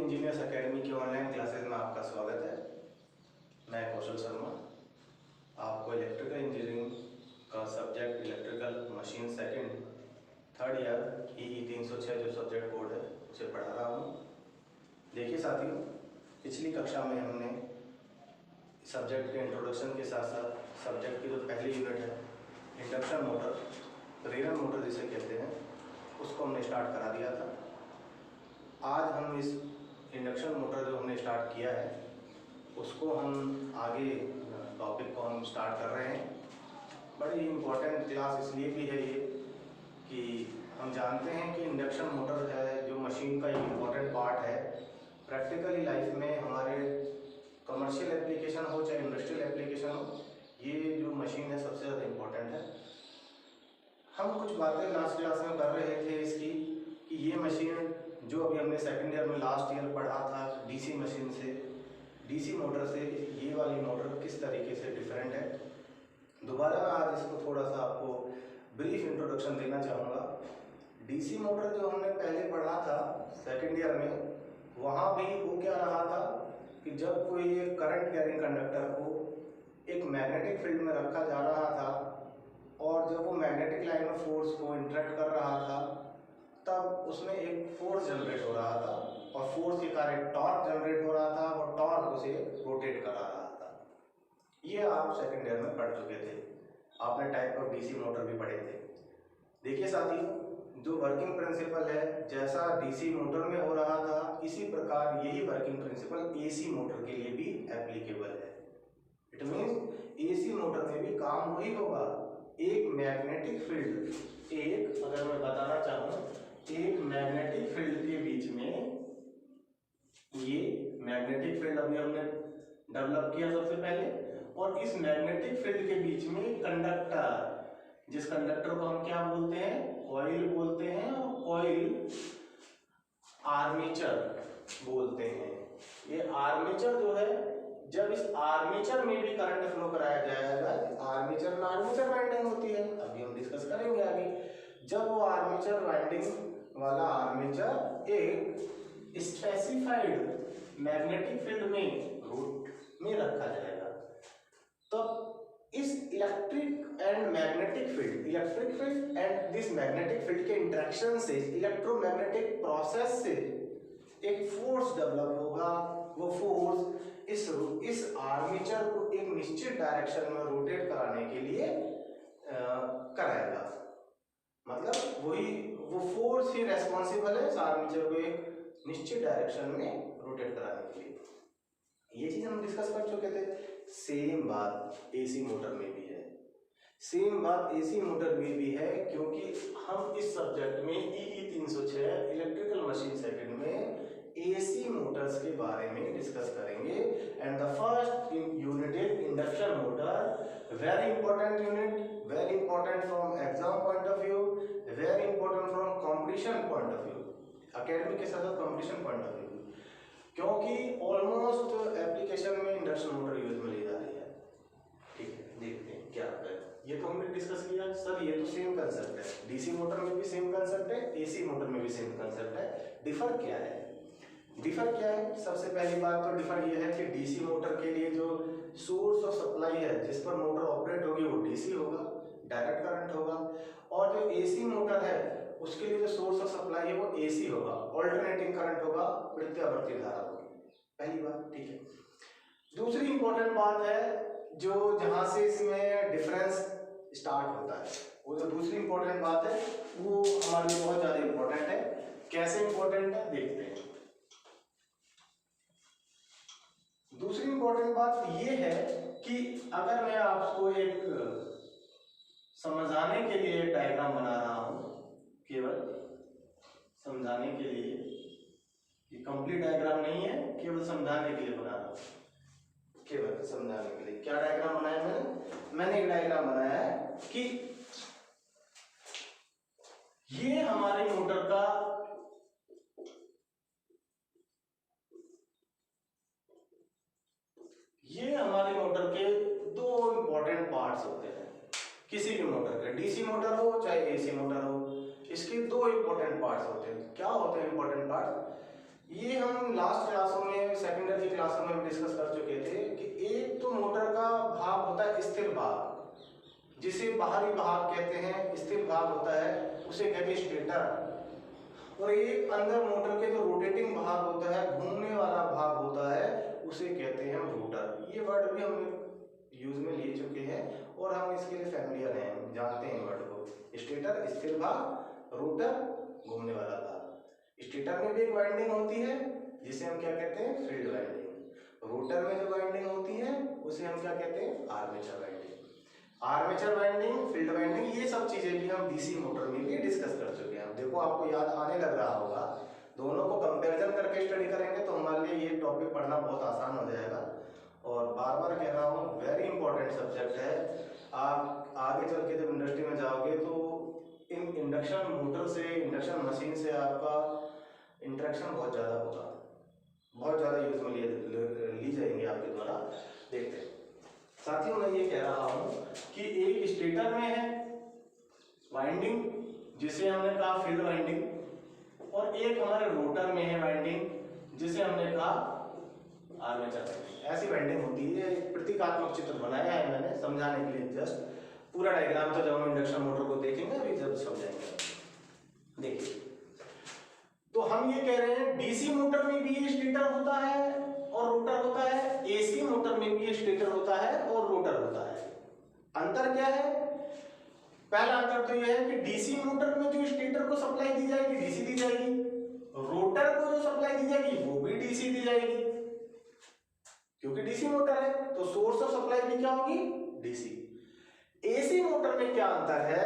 Engineers academy की online classes में आपका स्वागत है। मैं कौशल शर्मा। आपको इलेक्ट्रिकल इंजीनियरिंग का subject electrical machine second third year EE 306 जो सब्जेक्ट कोड है उसे पढ़ा रहा हूँ। देखिए साथियों, पिछली कक्षा में हमने सब्जेक्ट के इंट्रोडक्शन के साथ साथ सब्जेक्ट की जो पहली यूनिट है इंडक्शन मोटर, प्रेरण मोटर जिसे कहते हैं, उसको हमने स्टार्ट करा दिया था। आज हम इस इंडक्शन मोटर जो हमने स्टार्ट किया है उसको हम आगे टॉपिक को हम स्टार्ट कर रहे हैं। बड़ी इम्पोर्टेंट क्लास इसलिए भी है ये कि हम जानते हैं कि इंडक्शन मोटर है जो मशीन का एक इम्पॉर्टेंट पार्ट है। प्रैक्टिकली लाइफ में हमारे कमर्शियल एप्लीकेशन हो चाहे इंडस्ट्रियल एप्लीकेशन हो, ये जो मशीन है सबसे ज़्यादा इम्पोर्टेंट है। हम कुछ बातें लास्ट क्लास में कर रहे थे इसकी कि ये मशीन जो अभी हमने सेकंड ईयर में लास्ट ईयर पढ़ा था डीसी मशीन से, डीसी मोटर से ये वाली मोटर किस तरीके से डिफरेंट है। दोबारा आज इसको थोड़ा सा आपको ब्रीफ इंट्रोडक्शन देना चाहूँगा। डीसी मोटर जो हमने पहले पढ़ा था सेकंड ईयर में, वहाँ भी वो क्या रहा था कि जब कोई करंट कैरिंग कंडक्टर को एक मैग्नेटिक फील्ड में रखा जा रहा था और जब वो मैग्नेटिक लाइन ऑफ फोर्स को इंटरेक्ट कर रहा था तब उसमें एक फोर्स जनरेट हो रहा था और फोर्स के कारण टॉर्क जनरेट हो रहा था और टॉर्क उसे रोटेट करा रहा था। ये आप सेकंड ईयर में पढ़ चुके थे, आपने टाइप ऑफ डीसी मोटर भी पढ़े थे। देखिए साथियों, जो वर्किंग प्रिंसिपल है जैसा डीसी मोटर में हो रहा था इसी प्रकार यही वर्किंग प्रिंसिपल एसी मोटर के लिए भी एप्लीकेबल है। इट मीन्स एसी मोटर में भी काम वही होगा। एक मैग्नेटिक फील्ड, एक अगर मैं बताना चाहूँ, एक मैग्नेटिक फील्ड के बीच में, ये मैग्नेटिक फील्ड अभी हमने डेवलप किया सबसे पहले, और इस मैग्नेटिक फील्ड के बीच में कंडक्टर, जिस कंडक्टर को हम क्या बोलते हैं, कॉइल बोलते हैं, और कॉइल आर्मेचर बोलते हैं। ये आर्मेचर जो है, जब इस आर्मेचर में भी करंट फ्लो कराया जाएगा, आर्मेचर में आर्मेचर वाइंडिंग होती है, अभी हम डिस्कस करेंगे आगे। जब वो आर्मेचर वाइंडिंग वाला आर्मेचर एक स्पेसिफाइड मैग्नेटिक फील्ड में रूट में रखा जाएगा, तब इस electric and magnetic field, electric field and this magnetic field के इंटरेक्शन से, इलेक्ट्रोमैग्नेटिक प्रोसेस से एक फोर्स डेवलप होगा। वो फोर्स इस आर्मेचर को एक निश्चित डायरेक्शन में रोटेट कराने के लिए कराएगा। मतलब वो फोर्स ही रेस्पॉन्सिबल है इस आर्मेचर को एक निश्चित डायरेक्शन में रोटेट कराने के लिए। ये चीज हम डिस्कस कर चुके थे। सेम बात एसी मोटर में भी है, सेम बात एसी मोटर में भी है, क्योंकि हम इस सब्जेक्ट में EE 306 इलेक्ट्रिकल मशीन सेकंड में एसी मोटर्स के बारे में डिस्कस करेंगे। And the first unit is induction motor, very important unit, very important from exam point of view, very important from competition point of view, academic के साथ साथ competition point of view, क्योंकि almost application में induction motor use में ली जा रही है। ठीक है, देखते हैं क्या होता है। ये तो हमने डिस्कस किया सर, ये तो सेम कंसेप्ट है, डीसी मोटर में भी सेम कंसेप्ट है, एसी मोटर में भी सेम कंसेप्ट है। डिफर क्या है? डिफर क्या है? सबसे पहली बात तो डिफर ये है कि डीसी मोटर के लिए जो सोर्स ऑफ सप्लाई है जिस पर मोटर ऑपरेट होगी वो डीसी होगा, डायरेक्ट करंट होगा, और जो एसी मोटर है उसके लिए जो सोर्स ऑफ सप्लाई है वो एसी होगा, ऑल्टरनेटिंग करंट होगा, प्रत्यावर्ती धारा होगी। पहली बात, ठीक है। दूसरी इंपॉर्टेंट बात है जो जहां से इसमें डिफरेंस स्टार्ट होता है, वो जो दूसरी इंपॉर्टेंट बात है वो हमारे लिए बहुत ज्यादा इंपॉर्टेंट है। कैसे इंपॉर्टेंट है देखते हैं। दूसरी इंपॉर्टेंट बात ये है कि अगर मैं आपको एक समझाने के लिए डायग्राम बना रहा हूं, केवल समझाने के लिए, ये कंप्लीट डायग्राम नहीं है, केवल समझाने के लिए बना रहा हूं, केवल समझाने के लिए। क्या डायग्राम बनाया मैंने एक डायग्राम बनाया है कि ये हमारे मोटर का के दो इंपॉर्टेंट पार्ट्स होते हैं। किसी भी मोटर के, डीसी मोटर हो चाहे एसी मोटर हो, इसके दो इंपॉर्टेंट पार्ट्स होते हैं। क्या होते हैं इंपॉर्टेंट पार्ट? ये हम लास्ट क्लासों में, सेकेंड ईयर की क्लासों में डिस्कस कर चुके थे कि एक तो मोटर का भाग होता है स्थिर भाग, जिसे बाहरी भाग कहते हैं, स्थिर भाग होता है उसे कहते हैं स्टेटर, और एक अंदर मोटर के जो रोटेटिंग भाग होता है, घूमने वाला भाग होता है, उसे कहते हैं रोटर। ये वर्ड भी हम यूज में ले चुके हैं और हम इसके लिए फैमिलियर हैं, जानते हैं वर्ड को। स्टेटर स्थिर भाग, रोटर घूमने वाला भाग। स्टेटर में भी एक वाइंडिंग होती है जिसे हम क्या कहते हैं, फील्ड वाइंडिंग। रोटर में जो वाइंडिंग होती है उसे हम क्या कहते हैं, armature winding. Armature winding, field winding, ये सब चीजें भी हम डीसी मोटर में भी डिस्कस कर चुके हैं। देखो आपको याद आने लग रहा होगा, दोनों को कंपैरिजन करके स्टडी करेंगे तो हमारे लिए ये टॉपिक पढ़ना बहुत आसान हो जाएगा। और बार बार कह रहा हूँ, वेरी इंपॉर्टेंट सब्जेक्ट है। आप आगे चल के जब इंडस्ट्री में जाओगे तो इन इंडक्शन मोटर से, इंडक्शन मशीन से आपका इंटरेक्शन बहुत ज़्यादा होगा, बहुत ज़्यादा यूज में ली जाएंगे आपके द्वारा। देखते हैं साथियों, मैं ये कह रहा हूँ कि एक स्टेटर में है वाइंडिंग जिसे हमने कहा फील्ड वाइंडिंग, और एक हमारे रोटर में है वाइंडिंग जिसे हमने कहा आर्मेचर वाइंडिंग। ऐसी वाइंडिंग होती है। एक प्रतीकात्मक चित्र बनाया है मैंने समझाने के लिए, जस्ट पूरा डायग्राम तो जब हम इंडक्शन मोटर को देखेंगे अभी जब समझाएंगे। देखिए, तो हम ये कह रहे हैं डीसी मोटर में भी स्टेटर होता है और रोटर होता है, एसी मोटर में भी स्टेटर होता है और रोटर होता है। अंतर क्या है? पहला अंतर तो यह है कि डीसी मोटर में जो स्टेटर को सप्लाई दी जाएगी डीसी दी जाएगी, रोटर को जो सप्लाई दी जाएगी वो भी डीसी दी जाएगी, क्योंकि डीसी मोटर है तो सोर्स ऑफ सप्लाई भी क्या होगी, डीसी। एसी मोटर में क्या अंतर है?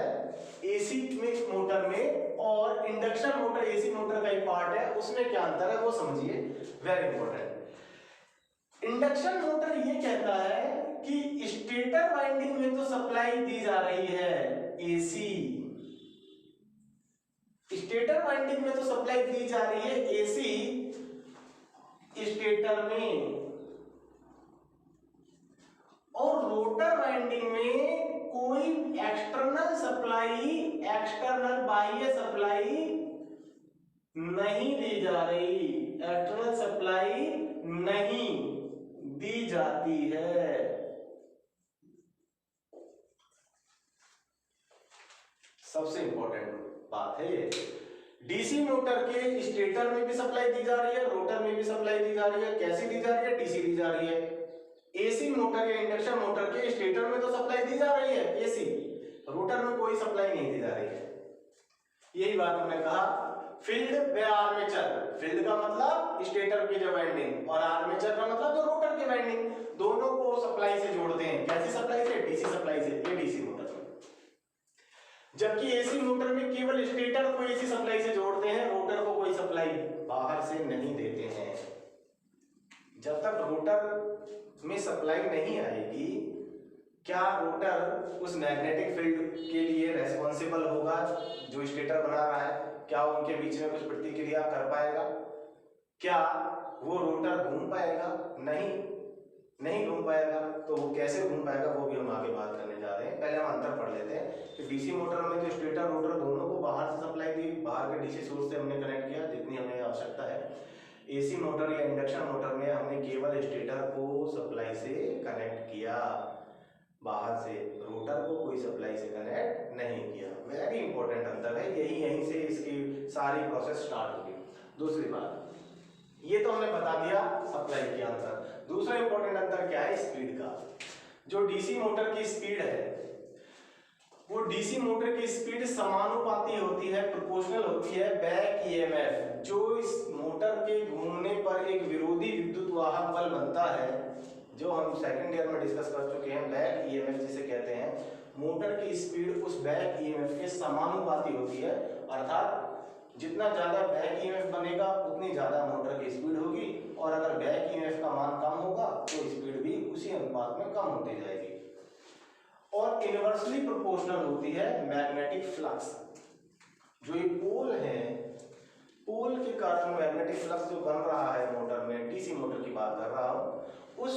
एसी में मोटर में और इंडक्शन मोटर, एसी मोटर का एक पार्ट है, उसमें क्या अंतर है वो समझिए, वेरी इंपॉर्टेंट। इंडक्शन मोटर ये कहता है कि स्टेटर वाइंडिंग में तो सप्लाई दी जा रही है एसी, स्टेटर वाइंडिंग में तो सप्लाई दी जा रही है एसी स्टेटर में, और रोटर वाइंडिंग में कोई एक्सटर्नल सप्लाई, एक्सटर्नल बाह्य सप्लाई नहीं दी जा रही, एक्सटर्नल सप्लाई नहीं दी जाती है। सबसे इंपॉर्टेंट बात है ये। डीसी मोटर के स्टेटर में भी सप्लाई दी जा रही है, रोटर में भी सप्लाई दी जा रही है। कैसी दी जा रही है? डीसी दी जा रही है। एसी मोटर या इंडक्शन मोटर के स्टेटर में तो सप्लाई दी जा रही है एसी, रोटर में कोई सप्लाई नहीं दी जा रही है। यही बात हमने कहा फील्ड व आर्मेचर। फील्ड का मतलब स्टेटर की जो वाइंडिंग, और आर्मेचर का मतलब जो रोटर की वाइंडिंग, दोनों को सप्लाई से जोड़ते हैं। कैसी सप्लाई से? डीसी सप्लाई से। ये डीसी मोटर में, जबकि एसी मोटर में केवल स्टेटर को एसी सप्लाई से जोड़ते हैं, रोटर को कोई सप्लाई बाहर से नहीं देते हैं। जब तक रोटर में सप्लाई नहीं आएगी, क्या रोटर उस मैग्नेटिक फील्ड के लिए रेस्पॉन्सिबल होगा जो स्टेटर बना रहा है? क्या उनके बीच में कुछ प्रतिक्रिया कर पाएगा? क्या वो रोटर घूम पाएगा? नहीं घूम पाएगा। तो वो कैसे घूम पाएगा वो भी हम आगे बात करने जा रहे हैं। पहले हम अंतर पढ़ लेते हैं कि डीसी मोटर में जो स्टेटर रोटर दोनों को बाहर से सप्लाई दी, बाहर के डीसी सोर्स से हमने कनेक्ट किया जितनी हमें आवश्यकता है। एसी मोटर या इंडक्शन मोटर में हमने केवल स्टेटर को सप्लाई से कनेक्ट किया, बाहर से रोटर को कोई सप्लाई से कनेक्ट नहीं किया। वेरी इंपॉर्टेंट अंतर है, यहीं से इसकी सारी प्रोसेस स्टार्ट होगी। दूसरी बात, ये तो हमने बता दिया सप्लाई के अंतर। दूसरा इंपॉर्टेंट अंतर क्या है? स्पीड का। जो डीसी मोटर की स्पीड है वो डीसी मोटर की स्पीड समानुपाती होती है, प्रोपोर्शनल होती है बैक ईएमएफ, जो इस मोटर के घूमने पर एक विरोधी विद्युत वाहक बल बनता है, जो हम सेकंड ईयर में डिस्कस कर चुके हैं। बैक ईएमएफ जिसे कहते हैं, मोटर की स्पीड उस बैक ईएमएफ के समानुपाती होती है, अर्थात जितना ज्यादा बैक ईएमएफ बनेगा उतनी ज्यादा मोटर की स्पीड होगी, और अगर बैक ईएमएफ का मान कम होगा तो स्पीड भी उसी अनुपात में कम होती जाएगी। और इनवर्सली प्रोपोर्शनल होती है मैग्नेटिक फ्लक्स। जो ये पोल है, पोल के कारण मैग्नेटिक फ्लक्स जो बन रहा है मोटर में, डीसी मोटर की बात कर रहा हूं, उस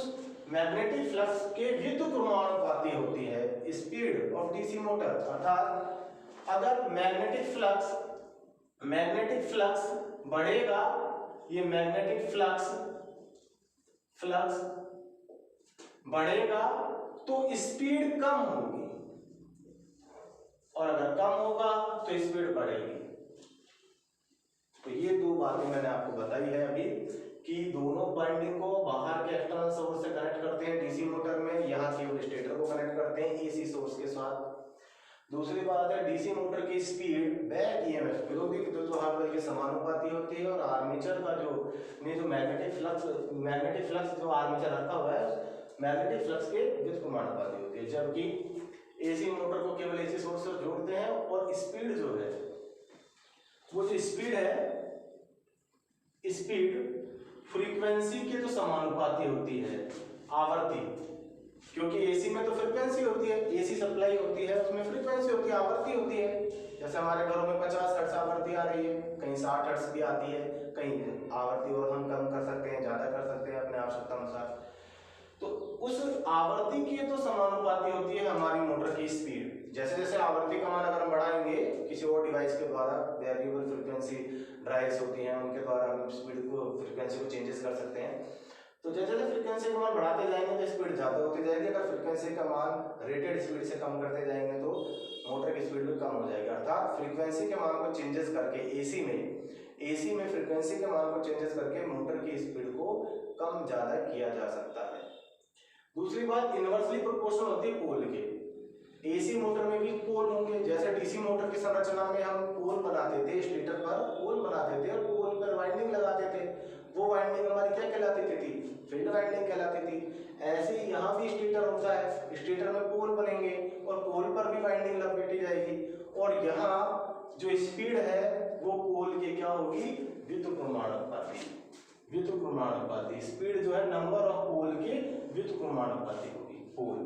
मैग्नेटिक फ्लक्स के व्युत्क्रमानुपाती होती है स्पीड ऑफ डीसी मोटर। अर्थात अगर मैग्नेटिक फ्लक्स बढ़ेगा ये मैग्नेटिक फ्लक्स बढ़ेगा तो स्पीड कम होगी, और अगर कम होगा तो स्पीड बढ़ेगी। तो ये दो बातें मैंने आपको बताई है अभी कि दोनों वाइंडिंग को बाहर के एक्सटर्नल सोर्स से कनेक्ट करते हैं डीसी मोटर में, यहाँ केवल स्टेटर को कनेक्ट करते हैं एसी सोर्स के साथ। दूसरी बात है डीसी मोटर की स्पीड बैक ईएमएफ विरोधी विद्युत वाहक बल के समानुपाती होती है, और आर्मेचर का जो मैग्नेटिक फ्लक्स जो आर्मेचर रखा हुआ है मैग्नेटिक फ्लक्स के व्युत्क्रमानुपाती होती है। जबकि एसी मोटर को केवल एसी सोर्स से जोड़ते हैं, और स्पीड जो है वो जो स्पीड है स्पीड फ्रीक्वेंसी के तो समानुपाती होती है, आवर्ती, क्योंकि एसी में तो फ्रीक्वेंसी होती है, एसी सप्लाई होती है उसमें फ्रीक्वेंसी होती है, आवर्ती होती है। जैसे हमारे घरों में 50 हर्ट्ज आवर्ती आ रही है, कहीं 60 हर्ट्ज भी आती है, कहीं आवर्ती और हम कम कर सकते हैं, ज्यादा कर सकते हैं अपने आवश्यकता अनुसार। तो उस आवर्ती की तो समानुपाती होती है हमारी मोटर की स्पीड। जैसे जैसे आवर्ती का मान अगर हम बढ़ाएंगे किसी और डिवाइस के द्वारा, वेरिएबल फ्रीक्वेंसी ड्राइव्स होती हैं उनके द्वारा हम स्पीड को फ्रीक्वेंसी को चेंजेस कर सकते हैं। तो जैसे जैसे फ्रीक्वेंसी का मान बढ़ाते जाएंगे तो स्पीड ज्यादा होती जाएगी, अगर फ्रीक्वेंसी का मान रेटेड स्पीड से कम करते जाएंगे तो मोटर की स्पीड भी कम हो जाएगी। अर्थात फ्रीक्वेंसी के मान को चेंजेस करके एसी में फ्रीक्वेंसी के मान को चेंजेस करके मोटर की स्पीड को कम ज्यादा किया जा सकता है। दूसरी बात इनवर्सली प्रोपोर्शनल होती है पोल के। एसी मोटर में भी पोल होंगे, जैसे डीसी मोटर की संरचना में हम पोल बनाते थे, स्टेटर पर पोल बनाते थे और पोल पर वाइंडिंग लगाते थे, वो वाइंडिंग हमारी क्या कहलाती थी? फील्ड वाइंडिंग कहलाती थी। ऐसे ही यहाँ भी स्टेटर होता है, स्टेटर में पोल बनेंगे और पोल पर भी वाइंडिंग लपेटी जाएगी, और यहाँ जो स्पीड है वो पोल के क्या होगी? व्युत्क्रमानुपाती स्पीड जो है नंबर ऑफ पोल के व्युत्क्रमानुपाती होगी। पोल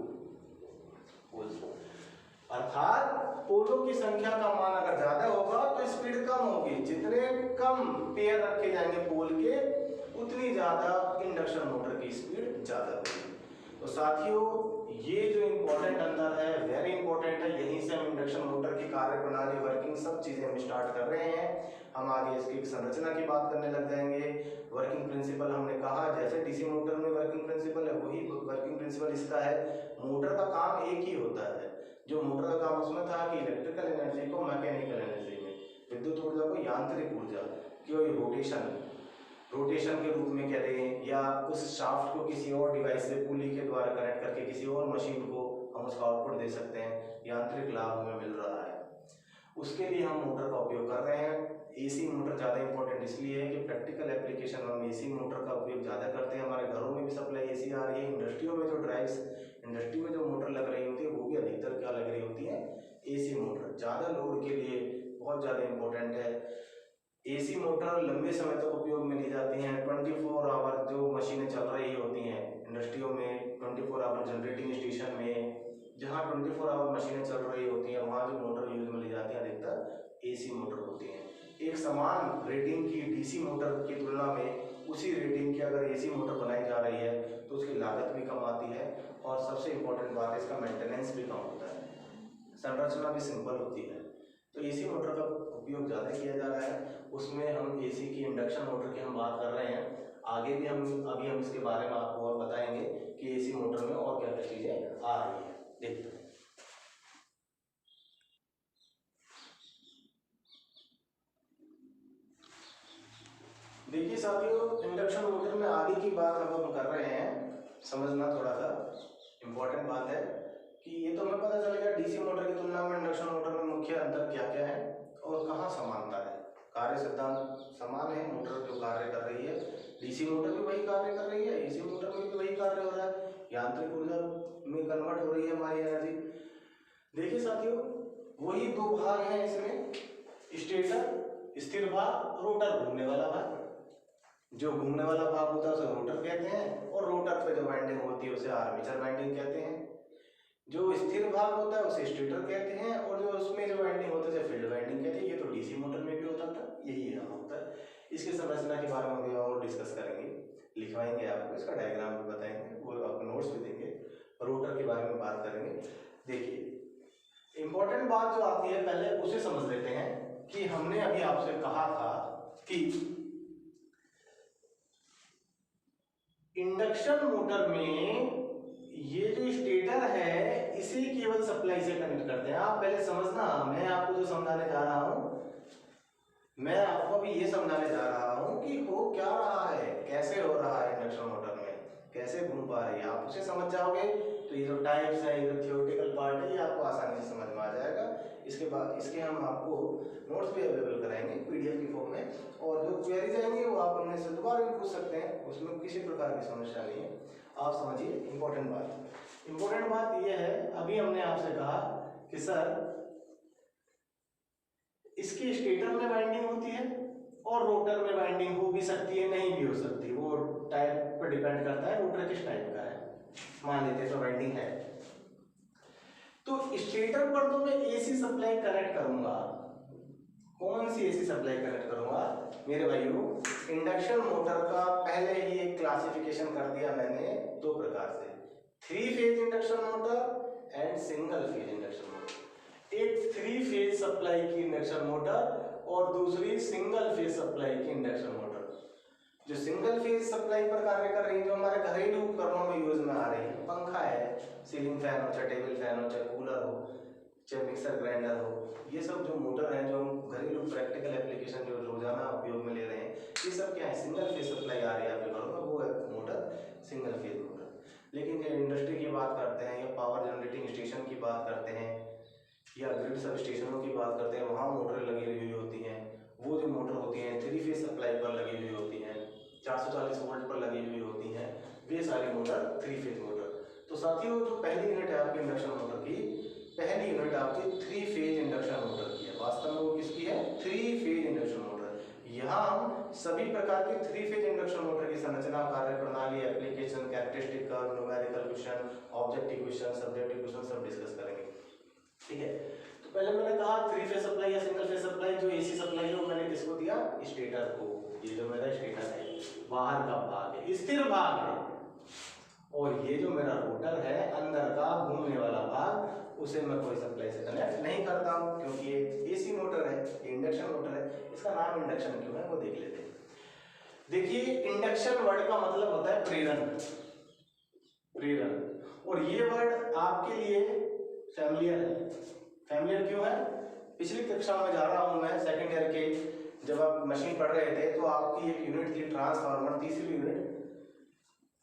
अर्थात पोलों की संख्या का मान अगर ज्यादा होगा तो स्पीड कम होगी, जितने कम पेयर रखे जाएंगे पोल के उतनी ज्यादा इंडक्शन मोटर की स्पीड ज्यादा होगी। तो साथियों ये जो इंपॉर्टेंट अंतर है वेरी इंपॉर्टेंट है, यहीं से हम इंडक्शन मोटर की कार्य प्रणाली, वर्किंग, सब चीजें हम स्टार्ट कर रहे हैं। हम आगे इसकी संरचना की बात करने लग जाएंगे। वर्किंग प्रिंसिपल हमने कहा जैसे डीसी मोटर में वर्किंग प्रिंसिपल है, वही वर्किंग प्रिंसिपल इसका है। मोटर का काम एक ही होता है, जो मोटर का काम उसमें था कि इलेक्ट्रिकल एनर्जी को मैकेनिकल एनर्जी में, विद्युत ऊर्जा को यांत्रिक ऊर्जा की रोटेशन के रूप में कह दें, या उस शाफ्ट को किसी और डिवाइस से पुली के द्वारा कनेक्ट करके किसी और मशीन को हम उसका आउटपुट दे सकते हैं, यांत्रिक लाभ हमें मिल रहा है, उसके लिए हम मोटर का उपयोग कर रहे हैं। एसी मोटर ज़्यादा इंपॉर्टेंट इसलिए है कि प्रैक्टिकल एप्लीकेशन हम एसी मोटर का उपयोग ज़्यादा करते हैं। हमारे घरों में भी सप्लाई एसी आ रही है, इंडस्ट्रियों में इंडस्ट्री में जो मोटर लग रही होती है वो भी अधिकतर क्या लग रही होती है? AC motor. ज़्यादा लोड के लिए बहुत ज़्यादा इंपॉर्टेंट है। एसी मोटर लंबे समय तक उपयोग में ली जाती हैं। 24 आवर जो मशीनें चल रही होती हैं इंडस्ट्रियों में, 24 आवर जनरेटिंग स्टेशन में, जहाँ 24 आवर मशीनें चल रही होती हैं वहाँ जो मोटर यूज में ली जाती है अधिकतर एसी मोटर होती हैं। एक समान रेटिंग की डीसी मोटर की तुलना में उसी रेटिंग की अगर एसी मोटर बनाई जा रही है तो उसकी लागत भी कम आती है, और सबसे इम्पोर्टेंट बात है इसका मेंटेनेंस भी कम होता है, संरचना भी सिंपल होती है। तो एसी मोटर का उपयोग ज़्यादा किया जा रहा है, उसमें हम एसी की, इंडक्शन मोटर की हम बात कर रहे हैं। आगे भी अभी हम इसके बारे में आपको और बताएंगे कि एसी मोटर में और क्या क्या चीज़ें आ रही है। देखते हैं। देखिए साथियों, इंडक्शन मोटर में आगे की बात अब हम कर रहे हैं, समझना थोड़ा सा इम्पोर्टेंट बात है कि ये तो हमें पता चलेगा डीसी मोटर की तुलना में इंडक्शन मोटर में मुख्य अंतर क्या क्या है और कहाँ समानता है। कार्य सिद्धांत समान है, मोटर जो कार्य कर रही है, डीसी मोटर भी वही कार्य कर रही है, एसी मोटर में भी वही कार्य हो रहा है, यांत्रिक ऊर्जा में कन्वर्ट हो रही है हमारी एनर्जी। देखिए साथियों, वही दो भाग हैं इसमें, स्टेटर स्थिर भाग, रोटर घूमने वाला भाग। जो घूमने वाला भाग होता है उसे रोटर कहते हैं, और रोटर पे जो वाइंडिंग होती है उसे आर्मेचर वाइंडिंग कहते हैं। जो स्थिर भाग होता है उसे स्टेटर कहते हैं, और जो उसमें जो वाइंडिंग होता है उसे फील्ड वाइंडिंग कहते हैं। ये तो डीसी मोटर में भी होता था, यही यहाँ होता है। इसकी संरचना के बारे में भी और डिस्कस करेंगे, लिखवाएंगे आपको, इसका डायग्राम भी बताएंगे, वो आपको नोट्स भी देंगे, रोटर के बारे में बात करेंगे। देखिए इंपॉर्टेंट बात जो आती है पहले उसे समझ लेते हैं कि हमने अभी आपसे कहा था कि इंडक्शन मोटर में ये जो स्टेटर है इसे केवल सप्लाई से कनेक्ट करते हैं। आप पहले समझना, मैं आपको जो समझाने जा रहा हूं, मैं आपको अभी ये समझाने जा रहा हूं कि हो क्या रहा है, कैसे हो रहा है इंडक्शन मोटर में, कैसे घूम पा रही है। आप उसे समझ जाओगे तो ये जो टाइप्स है, ये जो थियोरेटिकल पार्ट है, ये आपको आसानी से समझ में आ जाएगा। इसके बाद इसके हम आपको नोट्स भी अवेलेबल कराएंगे पीडीएफ की फॉर्म में, और जो क्वेरीज आएंगे वो आप अपने से दोबारा भी पूछ सकते हैं, उसमें किसी प्रकार की समस्या नहीं है। आप समझिए इंपॉर्टेंट बात ये है, अभी हमने आपसे कहा कि सर इसकी स्टेटर में वाइंडिंग होती है और रोटर में वाइंडिंग हो भी सकती है, नहीं भी हो सकती, वो टाइप पर डिपेंड करता है रोटर किस टाइप का है। मान लेते हैं तो वाइंडिंग है, तो स्टेटर पर तो मैं एसी सप्लाई कनेक्ट करूंगा। कौन सी एसी सप्लाई कनेक्ट करूंगा मेरे भाइयों? इंडक्शन मोटर का पहले ही एक क्लासिफिकेशन कर दिया मैंने दो प्रकार से, 3 phase induction motor and single phase induction motor. एक 3 फेज सप्लाई की इंडक्शन मोटर और दूसरी सिंगल फेज सप्लाई की इंडक्शन मोटर। जो सिंगल फेज सप्लाई पर कार्य कर रही है, जो हमारे घरेलू उपकरणों में यूज में आ रही है, पंखा है, सीलिंग फैन हो, चाहे टेबल फैन हो, चाहे कूलर हो, चाहे मिक्सर ग्राइंडर हो, ये सब जो मोटर है, जो घरेलू प्रैक्टिकल एप्लीकेशन जो रोजाना उपयोग में ले रहे हैं, ये सब क्या है? सिंगल फेज सप्लाई आ रही है आपके घरों में, वो है मोटर सिंगल फेज मोटर। लेकिन जो इंडस्ट्री की बात करते हैं या पावर जनरेटिंग स्टेशन की बात करते हैं या ग्रिड सब स्टेशनों की बात करते हैं, वहाँ मोटर लगी हुई होती हैं। वो जो मोटर होती हैं 3 फेज सप्लाई पर लगी हुई होती हैं, 440 वोल्ट पर लगी हुई होती हैं, वे सारी मोटर 3 फेज मोटर। तो साथियों, जो पहली यूनिट है आपकी इंडक्शन मोटर की, पहली यूनिट आपकी 3 फेज इंडक्शन मोटर की है। वास्तव में वो किसकी है? 3 फेज इंडक्शन मोटर। यहाँ हम सभी प्रकार की 3 फेज इंडक्शन मोटर की संरचना, कार्य प्रणाली, application, characteristic curve, numerical question, objective question, subjective question सब डिस्कस करेंगे। ठीक है, तो पहले मैंने कहा 3 फेज सप्लाई या सिंगल फेज सप्लाई, जो एसी सप्लाई है वो मैंने किसको दिया? स्टेटर को। ये जो मेरा स्टेटर है, बाहर का भाग है, स्थिर भाग है, और ये जो मेरा रोटर है, अंदर का घूमने वाला भाग, उसे मैं कोई सप्लाई से कनेक्ट नहीं करता हूं, क्योंकि ये एसी मोटर है, ये इंडक्शन मोटर है। इसका नाम इंडक्शन क्यों है वो देख लेते हैं। देखिए, इंडक्शन वर्ड का मतलब होता है प्रेरण, और ये वर्ड आपके लिए फैमिलियर है। फैमिलियर क्यों है? पिछली कक्षा में जा रहा हूं मैं, सेकंड ईयर के, जब आप मशीन पढ़ रहे थे तो आपकी एक यूनिट थी ट्रांसफार्मर, तीसरी यूनिट,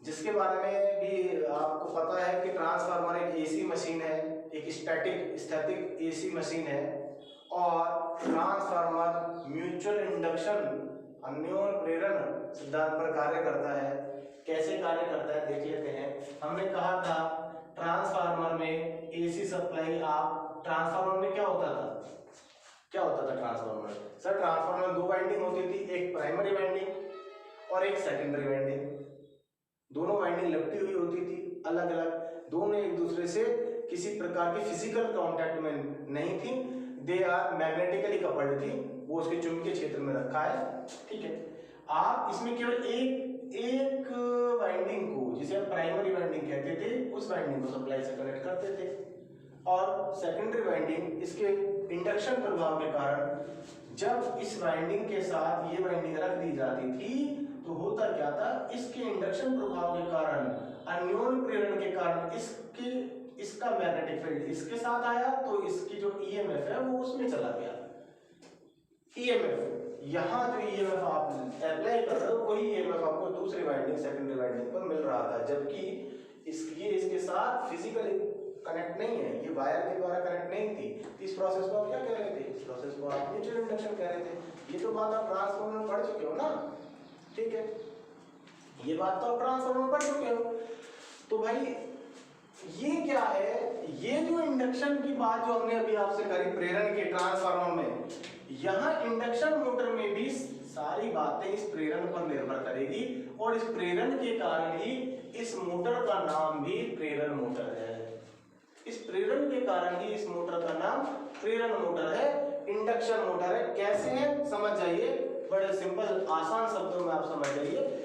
जिसके बारे में भी आपको पता है कि ट्रांसफार्मर एक एसी मशीन है, एक स्थैतिक एसी मशीन है, और ट्रांसफार्मर म्यूचुअल इंडक्शन, अन्योन्य प्रेरण सिद्धांत पर कार्य करता है। कैसे कार्य करता है देख लेते हैं। हमने कहा था ट्रांसफार्मर में एसी सप्लाई, आप ट्रांसफार्मर में क्या होता था ट्रांसफार्मर? सर, ट्रांसफार्मर में 2 वाइंडिंग होती थी, एक प्राइमरी वाइंडिंग और एक सेकेंडरी वाइंडिंग। दोनों वाइंडिंग लपटी हुई होती थी अलग अलग, दोनों एक दूसरे से किसी प्रकार की फिजिकल कांटेक्ट में नहीं थी, दे आर मैग्नेटिकली कपल्ड थी, वो उसके चुंबकीय क्षेत्र में रखा है। ठीक है, आप इसमें केवल एक वाइंडिंग को, जिसे हम प्राइमरी वाइंडिंग कहते थे, उस वाइंडिंग को सप्लाई से कनेक्ट करते थे, और सेकेंडरी वाइंडिंग इसके इंडक्शन प्रभाव के कारण जब इस वाइंडिंग के साथ ये वाइंडिंग रख दी जाती थी, तो होता क्या था, इसके इंडक्शन प्रभाव के कारण, अन्योन्य प्रेरण के कारण इसका मैग्नेटिक फील्ड इसके साथ आया, तो इसकी जो ईएमएफ है वो उसमें चला गया। ईएमएफ, यहाँ जो ईएमएफ आप अप्लाई कर रहे हो, वही ईएमएफ आपको दूसरी वाइंडिंग, सेकेंडरी वाइंडिंग पर मिल रहा था, जबकि ये इसके साथ फिजिकली कनेक्ट नहीं है, ये वायर के द्वारा कनेक्ट नहीं थी। इस प्रोसेस को आप क्या कह रहे थे? इस प्रोसेस को आप म्यूचुअल इंडक्शन कह रहे थे। ये तो बात आप ट्रांसफार्मर में पढ़ चुके हो ना। ठीक है, ये बात तो आप ट्रांसफार्मर में पढ़ चुके हो। तो भाई ये क्या है? ये जो इंडक्शन की बात जो हमने अभी आपसे करी प्रेरण के ट्रांसफार्मर में, यहाँ इंडक्शन मोटर में भी सारी बातें इस प्रेरण पर निर्भर करेगी, और इस प्रेरण के कारण ही इस मोटर का नाम भी प्रेरण मोटर है। इस प्रेरण के कारण ही इस मोटर का नाम प्रेरण मोटर है, इंडक्शन मोटर है। कैसे है समझ जाइए, बड़े सिंपल आसान शब्दों में आप समझ जाइए।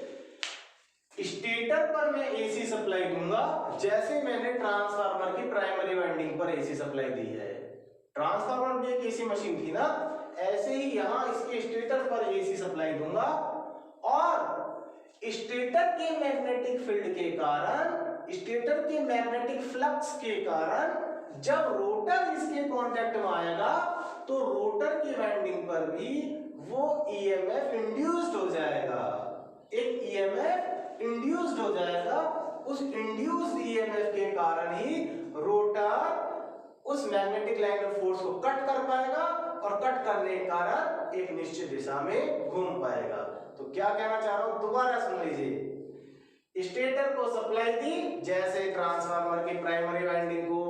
स्टेटर पर मैं एसी सप्लाई दूंगा, जैसे मैंने ट्रांसफार्मर की प्राइमरी वाइंडिंग पर एसी सप्लाई दी है। ट्रांसफार्मर भी एक एसी मशीन थी ना, ऐसे ही यहां इसके स्टेटर पर एसी सप्लाई दूंगा, और स्टेटर के मैग्नेटिक फील्ड के कारण, स्टेटर के मैग्नेटिक फ्लक्स के कारण जब रोटर इसके कांटेक्ट में आएगा तो रोटर की वाइंडिंग पर भी वो ईएमएफ इंड्यूस्ड हो जाएगा, एक ईएमएफ इंड्यूस्ड हो जाएगा। उस इंड्यूस्ड ईएमएफ के कारण ही रोटर उस मैग्नेटिक लाइन ऑफ फोर्स को कट कर पाएगा और कट करने के कारण एक निश्चित दिशा में घूम पाएगा। तो क्या कहना चाह रहा हूं, दोबारा सुन लीजिए। स्टेटर को सप्लाई दी, जैसे ट्रांसफार्मर की प्राइमरी वाइंडिंग को,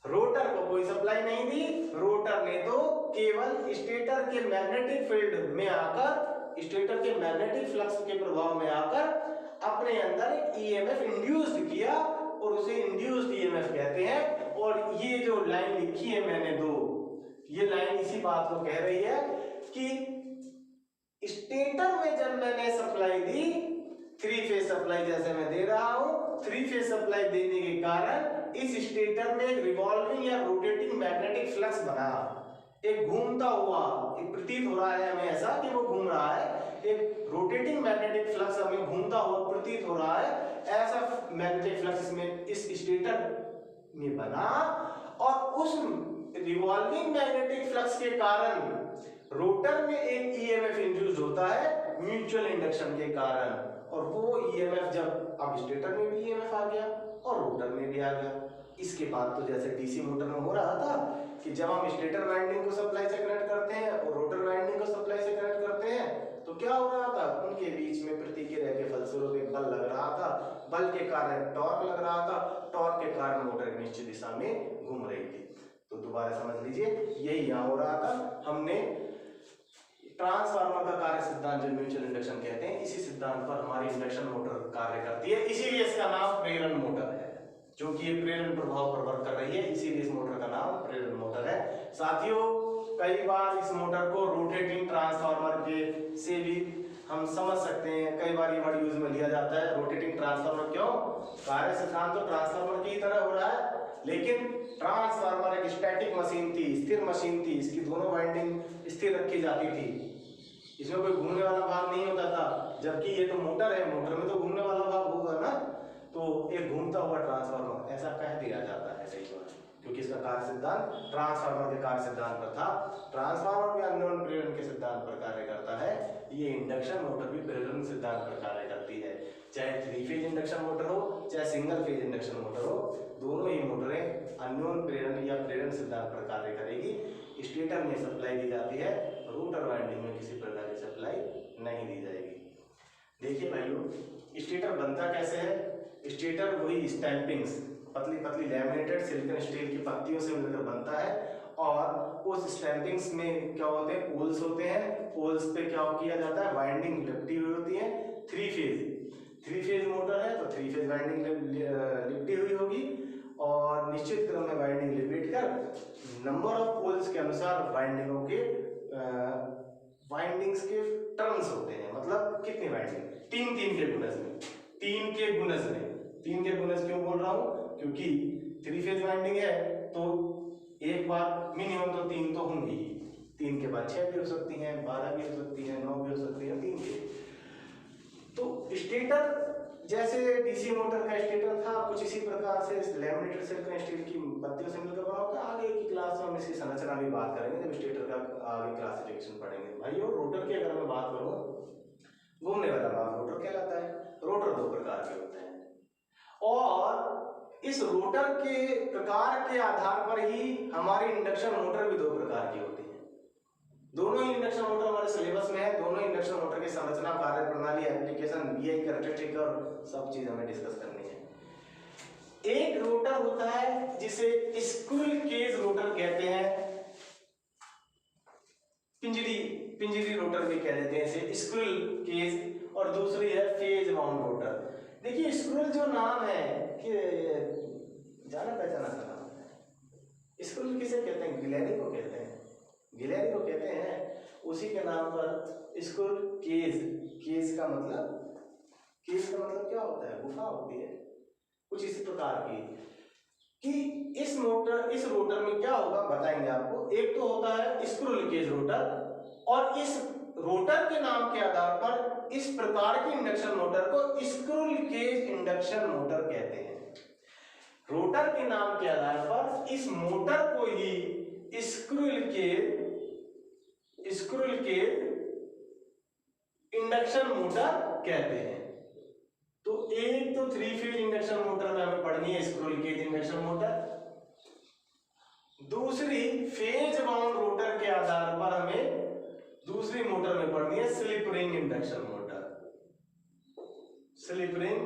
रोटर को कोई सप्लाई नहीं दी। रोटर ने तो केवल स्टेटर के मैग्नेटिक फील्ड में आकर, स्टेटर के मैग्नेटिक फ्लक्स के प्रभाव में आकर अपने अंदर एक ईएमएफ इंड्यूस्ड किया और उसे इंड्यूस्ड ईएमएफ कहते हैं। और ये जो लाइन लिखी है मैंने दो, ये लाइन इसी बात को कह रही है कि स्टेटर में जब मैंने सप्लाई दी, 3 फेज सप्लाई जैसे मैं दे रहा हूं, 3 फेज सप्लाई देने के कारण इस स्टेटर में एक रिवॉल्विंग या रोटेटिंग मैग्नेटिक फ्लक्स बना, एक घूमता हुआ, एक प्रतीत हो रहा है हमें ऐसा कि वो घूम रहा है, एक रोटेटिंग मैग्नेटिक फ्लक्स हमें घूमता हुआ प्रतीत हो रहा है, ऐसा मैग्नेटिक फ्लक्स में इस स्टेटर में बना। और उस रिवॉल्विंग मैग्नेटिक फ्लक्स के कारण रोटर में एक ईएमएफ इंड्यूस्ड होता है म्यूचुअल इंडक्शन के कारण, और वो ईएमएफ जब अब स्टेटर में भी ईएमएफ आ गया और रोटर में भी आ गया। इसके बाद तो जैसे डीसी मोटर में हो रहा था कि जब हम स्टेटर वाइंडिंग को सप्लाई से कनेक्ट करते हैं और रोटर वाइंडिंग को सप्लाई से कनेक्ट करते हैं तो क्या हो रहा था, उनके बीच में प्रतिक्रिया के फलस्वरूप एक बल लग रहा था, बल के कारण टॉर्क लग रहा था, टॉर्क के कारण मोटर एक निश्चित दिशा में घूम रही थी। तो दोबारा समझ लीजिए, यही यहाँ हो रहा था। हमने ट्रांसफार्मर का कार्य सिद्धांत जो म्यूचुअल इंडक्शन कहते हैं, इसी सिद्धांत पर हमारी इंडक्शन मोटर कार्य करती है, इसीलिए इसका नाम प्रेरण मोटर है, जो कि ये प्रेरण प्रभाव पर वर्क कर रही है, इसीलिए इस मोटर का नाम प्रेरण मोटर है। साथियों, कई बार इस मोटर को रोटेटिंग ट्रांसफार्मर के से भी हम समझ सकते हैं, कई बार ये वर्ड यूज में लिया जाता है। रोटेटिंग ट्रांसफार्मर क्यों, कार्य सिद्धांत तो ट्रांसफार्मर की तरह हो रहा है, लेकिन ट्रांसफार्मर एक स्टैटिक मशीन थी, स्थिर मशीन थी, इसकी दोनों वाइंडिंग स्थिर रखी जाती थी, इसमें कोई घूमने वाला भाग नहीं होता था। जबकि ये तो मोटर है, मोटर में तो घूमने वाला भाग होगा ना, तो एक घूमता हुआ ट्रांसफार्मर ऐसा कह दिया जाता है, सही बात, क्योंकि इसका कार्य सिद्धांत ट्रांसफार्मर के कार्य सिद्धांत पर था। ट्रांसफार्मर भी अन्योन्य प्रेरण के सिद्धांत पर कार्य करता है, ये इंडक्शन मोटर भी प्रेरण सिद्धांत पर कार्य करती है। चाहे 3 फेज इंडक्शन मोटर हो चाहे सिंगल फेज इंडक्शन मोटर हो, दोनों ही मोटरें अन्योन्य प्रेरण या प्रेरण सिद्धांत पर कार्य करेगी। स्टेटर में सप्लाई दी जाती है, रोटर वाइंडिंग में किसी प्रकार की सप्लाई नहीं दी जाएगी। देखिए भाइयों, स्टेटर बनता कैसे है। स्टेटर वही स्टैंपिंग्स, पतली पतली लैमिनेटेड सिलिकॉन स्टील की पत्तियों से मिलकर बनता है, और उस स्टैंपिंग्स में क्या होते हैं, पोल्स होते हैं। पोल्स पे क्या किया जाता है, वाइंडिंग लिपटी हुई होती है। 3 फेज मोटर है तो 3 फेज वाइंडिंग लिपटी हुई होगी, और निश्चित क्रम में वाइंडिंग लिपेट कर नंबर ऑफ पोल्स के अनुसार वाइंडिंगों के वाइंडिंग्स के टर्न्स होते हैं, मतलब कितनी वाइंडिंग, 3 के गुणज में, 3 के गुणज में। 3 के गुणज क्यों बोल रहा हूं, क्योंकि 3 फेज वाइंडिंग है तो एक बार मिनिमम तो 3 तो होंगी ही, 3 के बाद 6 भी हो सकती हैं, 12 भी हो सकती हैं, 9 भी हो सकती है, 3 के। तो स्टेटर जैसे डीसी मोटर का स्टेटर था, कुछ इसी प्रकार से लैमिनेटेड सिलिकॉन स्टील की पत्तियों से मिलकर बना होता है। आगे की क्लास में हम इसकी संरचना भी बात करेंगे, जब स्टेटर का आगे क्लासिफिकेशन पढ़ेंगे। भाइयों, रोटर की अगर मैं बात करूं, घूमने वाला भाग रोटर कहलाता है। रोटर 2 प्रकार के होते हैं, और इस रोटर के प्रकार के आधार पर ही हमारी इंडक्शन मोटर भी 2 प्रकार की होती है। दोनों ही इंडक्शन मोटर हमारे सिलेबस में है, दोनों इंडक्शन मोटर की संरचना, कार्य प्रणाली, एप्लीकेशन, वीआई कैरेक्टरिस्टिक और सब चीज हमें डिस्कस करनी है। एक रोटर होता है जिसे स्क्विरल केज रोटर कहते हैं, पिंजरी रोटर भी कह देते हैं इसे, स्क्विरल केज, और दूसरी है फेज माउंट रोटर। देखिए, स्क्विरल जो नाम है कि जाना पहचाना सा नाम है। स्क्विरल किसे कहते हैं, गिलहरी को कहते हैं, गिलहरी को कहते हैं। उसी के नाम पर स्क्विरल केज का मतलब क्या होता है, गुफा होती है, कुछ इसी प्रकार की। कि इस रोटर में क्या होगा बताएंगे आपको। एक तो होता है स्क्विरल केज रोटर, और इस रोटर के नाम के आधार पर इस प्रकार की इंडक्शन मोटर को स्क्रूल केज इंडक्शन मोटर कहते हैं। रोटर के नाम के आधार पर इस मोटर को ही स्क्रूल केज इंडक्शन मोटर कहते हैं। तो एक तो 3 फेज इंडक्शन मोटर में हमें पढ़नी है स्क्रूल केज इंडक्शन मोटर, दूसरी फेज बाउंड रोटर के आधार पर हमें दूसरी मोटर में पढ़नी है slip ring induction motor, slip ring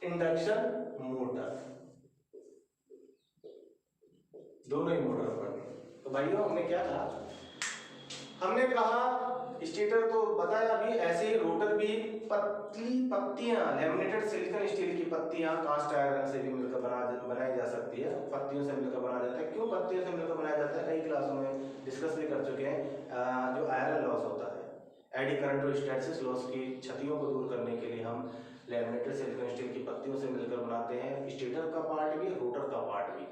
induction motor, दोनों ही मोटर पढ़नी है। तो भाइयों हमने क्या कहा, हमने कहा स्टेटर तो बताया अभी, ऐसे ही रोटर भी पतली पत्तियां लैमिनेटेड सिलिकॉन स्टील की पत्तियां कास्ट आयरन से भी मिलकर बनाई जा सकती है, पत्तियों से मिलकर बनाया जाता है। क्यों पत्तियों से मिलकर बनाया जाता है, कई क्लासों में डिस्कस भी कर चुके हैं। जो आयरन लॉस होता है, एडी करंट और हिस्टैरिसीस लॉस की क्षतियों को दूर करने के लिए हम लैमिनेटेड सिलिकॉन स्टील की पत्तियों से मिलकर बनाते हैं, स्टेटर का पार्ट भी रोटर का पार्ट भी।